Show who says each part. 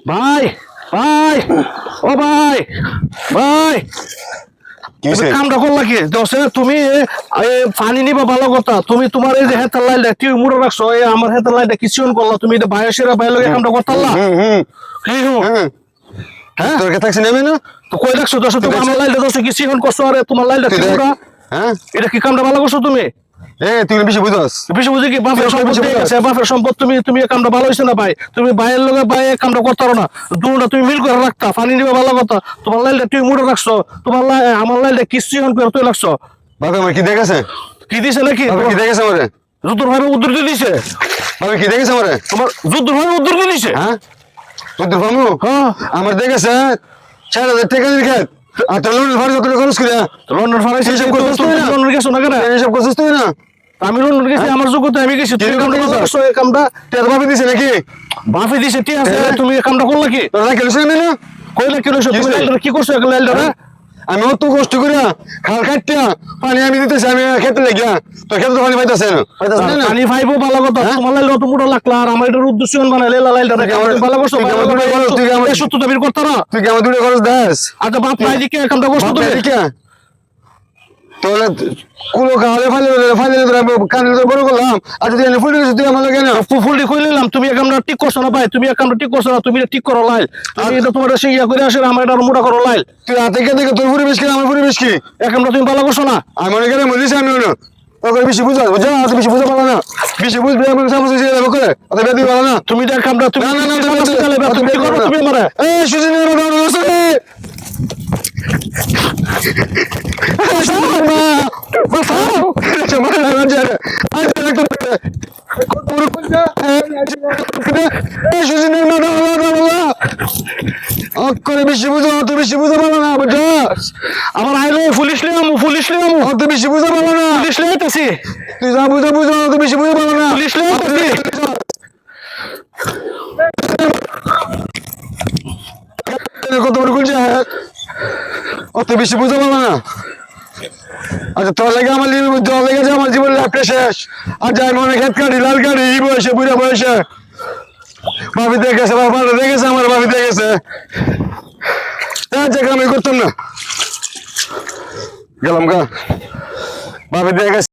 Speaker 1: ভাই ভাই ও ভাই ভাই কামটা করলা কি দশে তুমি পানি নিবা ভালো কথা তুমি তোমার এই যে হেতার লাইনটা তুই মুড়ে রাখছো আমার হেতার লাইনটা কিছু করলা তুমি এটা বায়সেরা বাইরে কামটা করতাল্লা হ্যাঁ
Speaker 2: তোর কথা শুনে না
Speaker 1: তো কই রাখছো দশ তুমি আমার লাইনটা দশ কিছু করছো আরে তোমার লাইনটা কি পুরা
Speaker 2: হ্যাঁ
Speaker 1: এটা কি কামটা ভালো করছো তুমি
Speaker 2: তুই বেশি বুঝাস
Speaker 1: বেশি বুঝি কি বাপের সম্পদ আছে বাপের সম্পদ তুমি কামটা ভালো হইছে না ভাই তুমি ভাইয়ের লগে ভাই কামটা করতে পারো না দুটা তুমি মিল করে রাখতা পানি নিবে ভালো কথা তোমার লাইনটা তুই মুড়ে রাখছো তোমার আমার লাইনটা কিছু করে তুই রাখছো
Speaker 2: বাবা আমার কি দেখেছে
Speaker 1: কি দিছে নাকি
Speaker 2: কি দেখেছে আমারে
Speaker 1: যুদ্ধর ভাবে উদ্ধার দিয়ে দিছে
Speaker 2: বাবা কি দেখেছে আমারে
Speaker 1: তোমার যুদ্ধর ভাবে উদ্ধার দিয়ে দিছে
Speaker 2: হ্যাঁ তোর ফামু
Speaker 1: হ্যাঁ
Speaker 2: আমার দেখেছে 4000 টাকা দিয়ে খেত আর তোর লোন ভাড়া কত খরচ করে
Speaker 1: লন্ডন ফারাইছে
Speaker 2: এইসব করছিস তুই না?
Speaker 1: লন্ডন গেছো না কেন
Speaker 2: এইসব করছিস তুই না
Speaker 1: আমি লন্ডন গেছি আমার যোগ্যতা আমি গেছি তুমি কামটা করছো এই কামটা
Speaker 2: তেল ভাবে দিছে নাকি
Speaker 1: বাফে দিছে ঠিক আছে তুমি এই কামটা করলা কি
Speaker 2: তোরা খেলছিস না না
Speaker 1: কইলা কি লইছো তুমি লাইনটা কি করছো একটা লাইনটা
Speaker 2: আমি অত কষ্ট করে খাল কাটতে পানি আমি দিতেছি আমি খেতে লাগিয়া তো খেতে তো পানি পাইতেছে না
Speaker 1: পানি ভাইবো ভালো কথা তোমার লাইল অত মোটা লাগলা আর আমার এটার উদ্দেশ্য বানাইলে লাইলটা রেখে আমার ভালো করছো
Speaker 2: তুই আমার
Speaker 1: সত্য দাবির করতে না
Speaker 2: তুই কি আমার দুটো খরচ দাস
Speaker 1: আচ্ছা বাপ নাই দিকে কামটা করছো তুমি
Speaker 2: দিকে তোরা কুলো খাওয়ালে ফাইলে কানে তো বড় করলাম আর যদি ফুল দিয়েছিস তুই আমার লাগে না
Speaker 1: ফুলটি কইলাম তুমি এই কামটা ঠিক করছো না ভাই তুমি এই কামটা ঠিক করছো না তুমি এটা ঠিক করো লাইল তুমি এটা তোমার সেই ইয়া করে আসে আমার এটা মোটা করো লাইল
Speaker 2: তুই হাতে কে দেখে তোর পরিবেশ কি আমার পরিবেশ কি
Speaker 1: এই কামটা তুমি ভালো করছো না
Speaker 2: আমি মনে করে মরিস আমি না তোকে বেশি বুঝা বুঝা অত বেশি বুঝা পারো না বেশি বুঝবে আমার সমস্যা ছিল করে অত বেদি পারো না
Speaker 1: তুমি এটা কামটা তুমি
Speaker 2: না
Speaker 1: তুমি কি করো তুমি আমারে
Speaker 2: এই সুজিনের মতো রসে বেশি বুঝো অত বেশি বুঝা পারো না বুঝাস
Speaker 1: আমার আইলে পুলিশ লিয়ামু
Speaker 2: অত বেশি বুঝা পারো না
Speaker 1: পুলিশ লিয়াইতাছি
Speaker 2: তুই যা বুঝা বুঝো অত বেশি বুঝা পারো না
Speaker 1: পুলিশ লিয়াইতাছি
Speaker 2: কত বড় গুলছে অত বেশি বুঝা পারো না আচ্ছা তোর লাগে আমার তোর লেগেছে আমার জীবন লাভটা শেষ আর যাই মনে খেত কাটি লাল কাটি এই বয়সে বুড়া বয়সে ভাবি দেখেছে বাবা দেখেছে আমার ভাবি দেখেছে আমি করতাম না গেলাম গা ভাবি দেখেছে